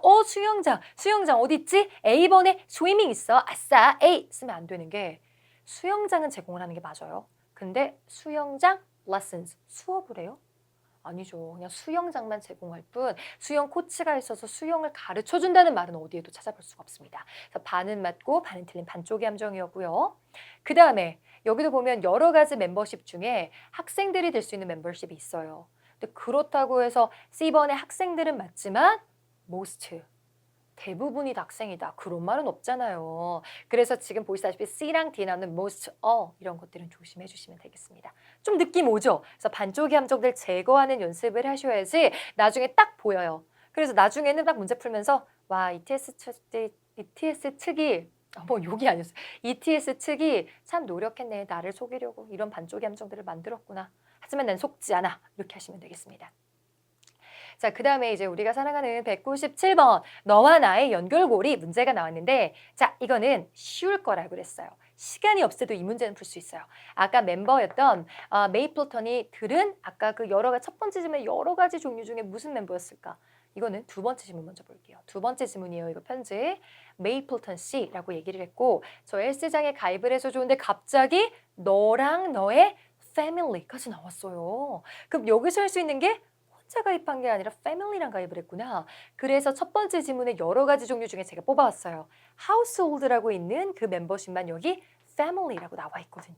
수영장 어디 있지? A번에 swimming 있어. 아싸, A 쓰면 안 되는 게 수영장은 제공을 하는 게 맞아요. 근데 수영장 lessons 수업을 해요? 아니죠. 그냥 수영장만 제공할 뿐 수영 코치가 있어서 수영을 가르쳐준다는 말은 어디에도 찾아볼 수가 없습니다. 그래서 반은 맞고 반은 틀린 반쪽의 함정이었고요. 그 다음에 여기도 보면 여러 가지 멤버십 중에 학생들이 될 수 있는 멤버십이 있어요. 근데 그렇다고 해서 C번의 학생들은 맞지만 most 대부분이 다 학생이다. 그런 말은 없잖아요. 그래서 지금 보시다시피 C랑 D 나오는 most, all 이런 것들은 조심해 주시면 되겠습니다. 좀 느낌 오죠? 그래서 반쪽의 함정들 제거하는 연습을 하셔야지 나중에 딱 보여요. 그래서 나중에는 딱 문제 풀면서 와 ETS 측이 뭐 욕이 아니었어요. ETS 측이 참 노력했네. 나를 속이려고 이런 반쪽의 함정들을 만들었구나. 하지만 난 속지 않아. 이렇게 하시면 되겠습니다. 자, 그 다음에 이제 우리가 사랑하는 197번 너와 나의 연결고리 문제가 나왔는데 자, 이거는 쉬울 거라고 그랬어요. 시간이 없어도 이 문제는 풀 수 있어요. 아까 멤버였던 메이플턴이 들은 아까 그 첫 번째 질문의 여러 가지 종류 중에 무슨 멤버였을까? 이거는 두 번째 질문 먼저 볼게요. 두 번째 질문이에요. 이거 편지. 메이플턴 씨라고 얘기를 했고 저 헬스장에 가입을 해서 좋은데 갑자기 너랑 너의 family까지 나왔어요. 그럼 여기서 할 수 있는 게 혼자 가입한 게 아니라 family랑 가입을 했구나. 그래서 첫 번째 지문에 여러 가지 종류 중에 제가 뽑아왔어요. household라고 있는 그 멤버십만 여기 family라고 나와 있거든요.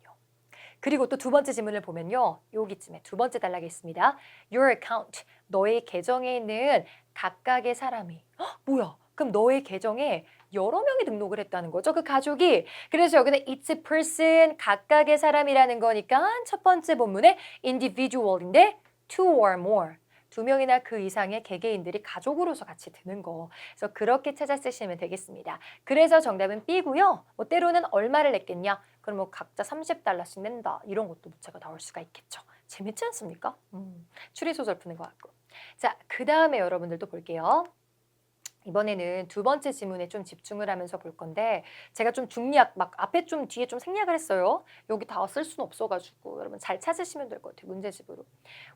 그리고 또 두 번째 지문을 보면요. 여기쯤에 두 번째 단락에 있습니다. Your account, 너의 계정에 있는 각각의 사람이 뭐야? 그럼 너의 계정에 여러 명이 등록을 했다는 거죠. 그 가족이. 그래서 여기는 it's a person, 각각의 사람이라는 거니까 첫 번째 본문에 individual인데 two or more. 2명이나 그 이상의 개개인들이 가족으로서 같이 드는 거. 그래서 그렇게 찾아 쓰시면 되겠습니다. 그래서 정답은 B고요. 뭐 때로는 얼마를 냈겠냐? 그럼 뭐 각자 $30씩 낸다. 이런 것도 문제가 나올 수가 있겠죠. 재밌지 않습니까? 추리소설 푸는 것 같고. 자, 그 다음에 여러분들도 볼게요. 이번에는 두 번째 지문에 좀 집중을 하면서 볼 건데 제가 좀 중략 막 앞에 좀 뒤에 좀 생략을 했어요. 여기 다 쓸 수는 없어가지고 여러분 잘 찾으시면 될 것 같아요. 문제집으로.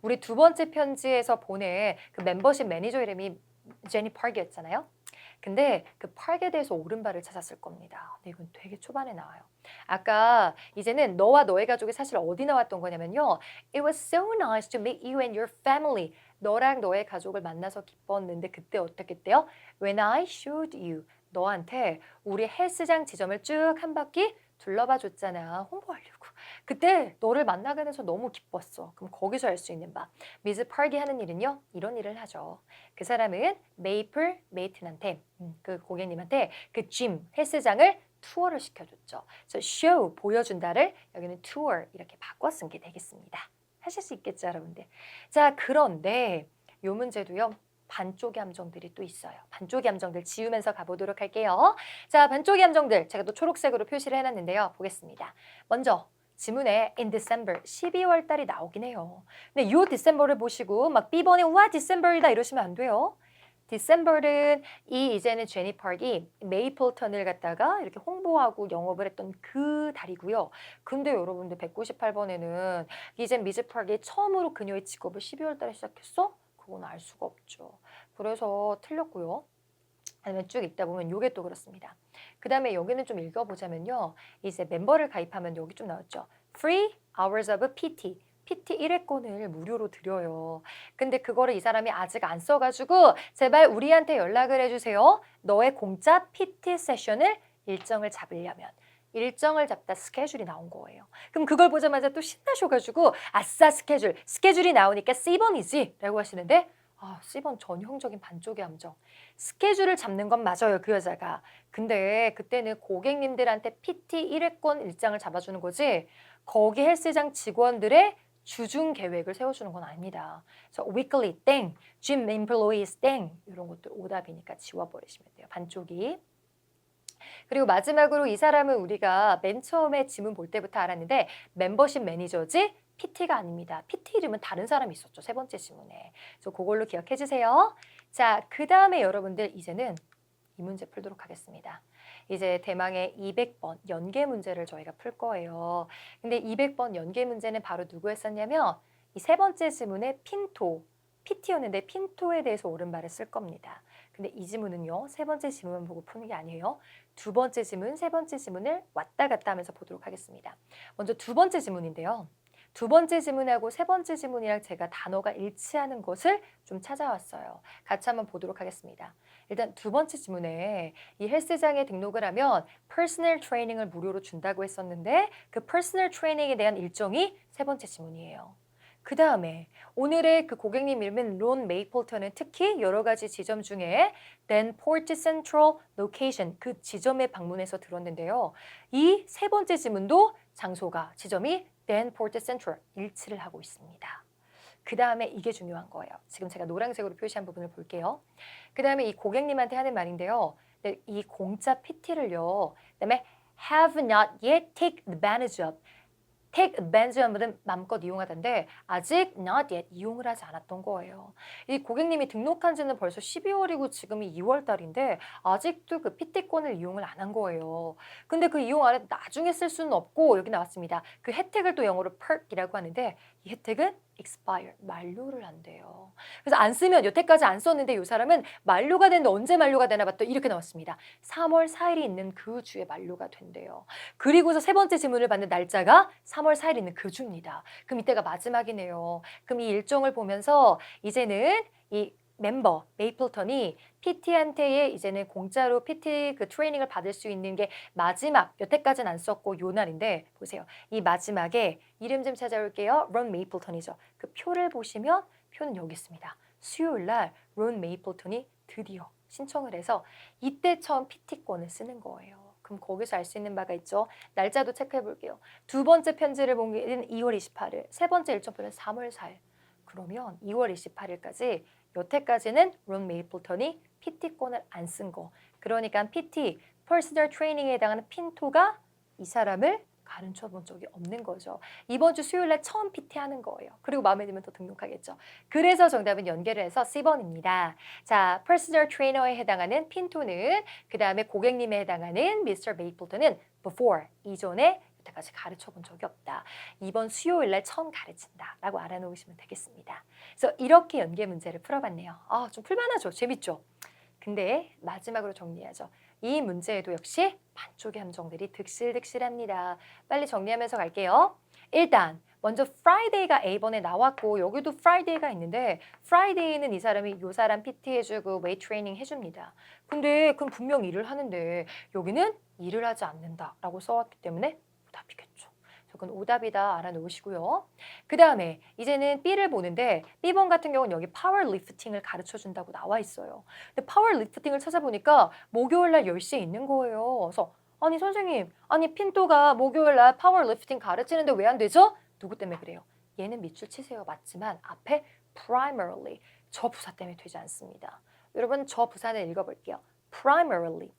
우리 두 번째 편지에서 보낸 그 멤버십 매니저 이름이 제니 파크였잖아요. 근데 그 파크에 대해서 옳은 바를 찾았을 겁니다. 근데 이건 되게 초반에 나와요. 아까 이제는 너와 너의 가족이 사실 어디 나왔던 거냐면요. It was so nice to meet you and your family. 너랑 너의 가족을 만나서 기뻤는데 그때 어떻게 했대요? When I showed you. 너한테 우리 헬스장 지점을 쭉 한 바퀴 둘러봐 줬잖아. 홍보하려고. 그때 너를 만나게 돼서 너무 기뻤어. 그럼 거기서 할 수 있는 바. 미즈 펄기 하는 일은요. 이런 일을 하죠. 그 사람은 메이플 메이튼한테 그 고객님한테 그 짐 헬스장을 투어를 시켜줬죠. 그래서 show 보여준다를 여기는 tour 이렇게 바꿔 쓴 게 되겠습니다. 하실 수 있겠죠, 여러분들. 자, 그런데 요 문제도요. 반쪽의 함정들이 또 있어요. 반쪽의 함정들 지우면서 가보도록 할게요. 자, 반쪽의 함정들 제가 또 초록색으로 표시를 해놨는데요. 보겠습니다. 먼저 지문에 in December 12월 달이 나오긴 해요. 근데 요 December를 보시고 막 B번에 와 December이다 이러시면 안 돼요. December는 이제는 제니펄이 메이플턴을 갖다가 이렇게 홍보하고 영업을 했던 그 달이고요. 근데 여러분들 198번에는 이젠 미즈 펄이 처음으로 그녀의 직업을 12월 달에 시작했어? 그건 알 수가 없죠. 그래서 틀렸고요. 아니면 쭉 읽다 보면 요게 또 그렇습니다. 그 다음에 여기는 좀 읽어보자면요. 이제 멤버를 가입하면 여기 좀 나왔죠. Free hours of PT. PT 1회권을 무료로 드려요. 근데 그거를 이 사람이 아직 안 써가지고 제발 우리한테 연락을 해주세요. 너의 공짜 PT 세션을 일정을 잡으려면. 일정을 잡다 스케줄이 나온 거예요. 그럼 그걸 보자마자 또 신나셔가지고 아싸 스케줄이 나오니까 C번이지 라고 하시는데 C번 전형적인 반쪽의 함정. 스케줄을 잡는 건 맞아요, 그 여자가. 근데 그때는 고객님들한테 PT 1회권 일정을 잡아주는 거지 거기 헬스장 직원들의 주중 계획을 세워주는 건 아닙니다. 그래서 weekly 땡, gym employees 땡 이런 것도 오답이니까 지워버리시면 돼요, 반쪽이. 그리고 마지막으로 이 사람은 우리가 맨 처음에 지문 볼 때부터 알았는데 멤버십 매니저지 PT가 아닙니다. PT 이름은 다른 사람이 있었죠. 세 번째 지문에. 그래서 그걸로 기억해 주세요. 자, 그 다음에 여러분들 이제는 이 문제 풀도록 하겠습니다. 이제 대망의 200번 연계 문제를 저희가 풀 거예요. 근데 200번 연계 문제는 바로 누구 했었냐면 이 세 번째 지문에 핀토, PT였는데 핀토에 대해서 옳은 말을 쓸 겁니다. 근데 이 지문은요. 세 번째 지문만 보고 푸는 게 아니에요. 두 번째 지문, 세 번째 지문을 왔다 갔다 하면서 보도록 하겠습니다. 먼저 두 번째 지문인데요. 두 번째 지문하고 세 번째 지문이랑 제가 단어가 일치하는 것을 좀 찾아왔어요. 같이 한번 보도록 하겠습니다. 일단 두 번째 지문에 이 헬스장에 등록을 하면 퍼스널 트레이닝을 무료로 준다고 했었는데 그 퍼스널 트레이닝에 대한 일정이 세 번째 지문이에요. 그 다음에 오늘의 그 고객님 이름은 론 메이플턴은 특히 여러 가지 지점 중에 then Port Central Location 그 지점에 방문해서 들었는데요. 이 세 번째 지문도 장소가 지점이 then Port Central 일치를 하고 있습니다. 그 다음에 이게 중요한 거예요. 지금 제가 노란색으로 표시한 부분을 볼게요. 그 다음에 이 고객님한테 하는 말인데요. 이 공짜 PT를요. 그다음에 have not yet take advantage of take advantage of는 마음껏 이용하던데 아직 not yet 이용을 하지 않았던 거예요. 이 고객님이 등록한 지는 벌써 12월이고 지금이 2월 달인데 아직도 그 PT권을 이용을 안 한 거예요. 근데 그 이용 안 해도 나중에 쓸 수는 없고 여기 나왔습니다. 그 혜택을 또 영어로 perk이라고 하는데 이 혜택은 expire, 만료를 한대요. 그래서 안 쓰면 여태까지 안 썼는데 이 사람은 만료가 되는데 언제 만료가 되나 봤더니 이렇게 나왔습니다. 3월 4일이 있는 그 주에 만료가 된대요. 그리고서 세 번째 질문을 받는 날짜가 3월 4일 있는 그 주입니다. 그럼 이때가 마지막이네요. 그럼 이 일정을 보면서 이제는 이 멤버 메이플턴이 PT한테의 이제는 공짜로 PT 그 트레이닝을 받을 수 있는 게 마지막 여태까지는 안 썼고 요 날인데 보세요. 이 마지막에 이름 좀 찾아올게요. 론 메이플턴이죠. 그 표를 보시면 표는 여기 있습니다. 수요일 날 론 메이플턴이 드디어 신청을 해서 이때 처음 PT권을 쓰는 거예요. 그럼 거기서 알 수 있는 바가 있죠. 날짜도 체크해 볼게요. 두 번째 편지를 본 게 2월 28일, 세 번째 일정표는 3월 4일. 그러면 2월 28일까지 여태까지는 론 메이플턴이 PT권을 안 쓴 거. 그러니까 PT, Personal Training에 해당하는 핀토가 이 사람을 가르쳐 본 적이 없는 거죠. 이번 주 수요일 날 처음 PT 하는 거예요. 그리고 마음에 들면 또 등록하겠죠. 그래서 정답은 연계를 해서 C번입니다. 자, Personal Trainer에 해당하는 핀토는 그 다음에 고객님에 해당하는 Mr. 메이플턴은 before, 이전에 여태까지 가르쳐 본 적이 없다. 이번 수요일 날 처음 가르친다 라고 알아놓으시면 되겠습니다. 그래서 이렇게 연계 문제를 풀어봤네요. 좀 풀만하죠? 재밌죠? 근데 마지막으로 정리하죠. 이 문제에도 역시 반쪽의 함정들이 득실득실합니다. 빨리 정리하면서 갈게요. 일단 먼저 Friday가 A번에 나왔고 여기도 Friday가 있는데 Friday는 이 사람이 요 사람 PT 해주고 웨이트 트레이닝 해줍니다. 근데 그럼 분명 일을 하는데 여기는 일을 하지 않는다 라고 써왔기 때문에 오답이겠죠. 그건 오답이다 알아놓으시고요. 그 다음에 이제는 B를 보는데 B번 같은 경우는 여기 파워리프팅을 가르쳐준다고 나와 있어요. 근데 파워리프팅을 찾아보니까 목요일 날 10시에 있는 거예요. 그래서 아니 선생님, 아니 핀토가 목요일 날 파워리프팅 가르치는데 왜 안 되죠? 누구 때문에 그래요? 얘는 밑줄 치세요. 맞지만 앞에 primarily, 저 부사 때문에 되지 않습니다. 여러분 저 부사를 읽어볼게요. primarily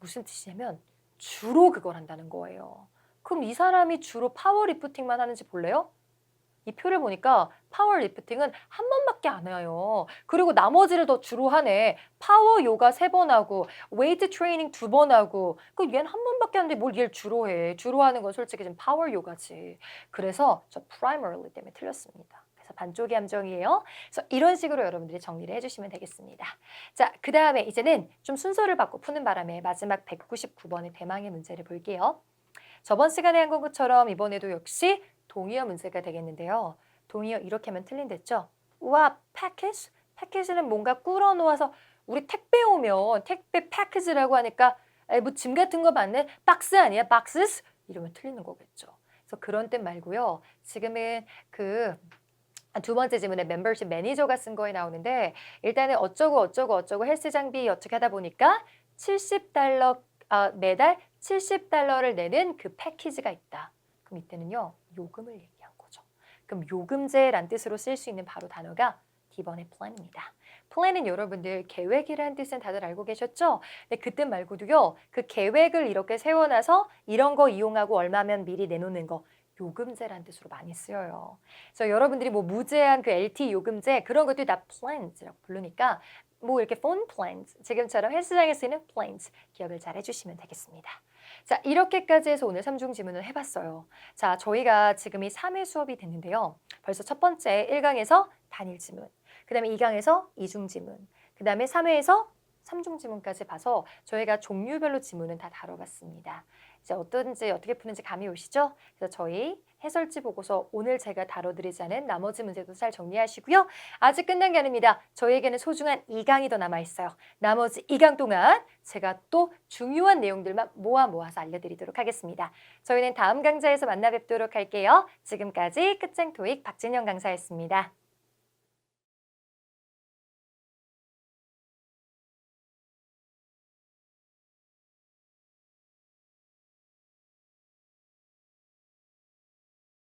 무슨 뜻이냐면 주로 그걸 한다는 거예요. 그럼 이 사람이 주로 파워리프팅만 하는지 볼래요? 이 표를 보니까 파워리프팅은 한 번밖에 안 해요. 그리고 나머지를 더 주로 하네. 파워 요가 3번 하고 웨이트 트레이닝 2번 하고 그 얘는 한 번밖에 안 하는데 뭘 얘를 주로 해. 주로 하는 건 솔직히 좀 파워 요가지. 그래서 저 primarily 때문에 틀렸습니다. 그래서 반쪽이 함정이에요. 그래서 이런 식으로 여러분들이 정리를 해주시면 되겠습니다. 자, 그 다음에 이제는 좀 순서를 바꿔 푸는 바람에 마지막 199번의 대망의 문제를 볼게요. 저번 시간에 한 것처럼 이번에도 역시 동의어 문제가 되겠는데요. 동의어 이렇게 하면 틀린댔죠? 우와, 패키지? 패키지는 뭔가 꾸려 놓아서 우리 택배 오면 택배 패키지라고 하니까 뭐 짐 같은 거 받는 박스 아니야? 박스스? 이러면 틀리는 거겠죠. 그래서 그런 뜻 말고요. 지금은 그 두 번째 지문에 멤버십 매니저가 쓴 거에 나오는데 일단은 어쩌고 헬스 장비 어떻게 하다 보니까 70달러 매달 70달러를 내는 그 패키지가 있다. 그럼 이때는요. 요금을 얘기한 거죠. 그럼 요금제란 뜻으로 쓸 수 있는 바로 단어가 D번의 plan입니다. plan은 여러분들 계획이라는 뜻은 다들 알고 계셨죠? 근데 그 뜻 말고도요. 그 계획을 이렇게 세워놔서 이런 거 이용하고 얼마면 미리 내놓는 거 요금제란 뜻으로 많이 쓰여요. 그래서 여러분들이 뭐 무제한 그 LT 요금제 그런 것들 다 plans라고 부르니까 뭐 이렇게 phone plans 지금처럼 헬스장에 쓰이는 plans 기억을 잘 해주시면 되겠습니다. 자, 이렇게까지 해서 오늘 3중 지문을 해봤어요. 자, 저희가 지금 이 3회 수업이 됐는데요. 벌써 첫 번째 1강에서 단일 지문, 그 다음에 2강에서 이중 지문, 그 다음에 3회에서 3중 지문까지 봐서 저희가 종류별로 지문은 다 다뤄봤습니다. 이제 어떤지 어떻게 푸는지 감이 오시죠? 그래서 저희 해설지 보고서 오늘 제가 다뤄드리지 않은 나머지 문제도 잘 정리하시고요. 아직 끝난 게 아닙니다. 저희에게는 소중한 2강이 더 남아있어요. 나머지 2강 동안 제가 또 중요한 내용들만 모아서 알려드리도록 하겠습니다. 저희는 다음 강좌에서 만나 뵙도록 할게요. 지금까지 끝장 토익 박진영 강사였습니다.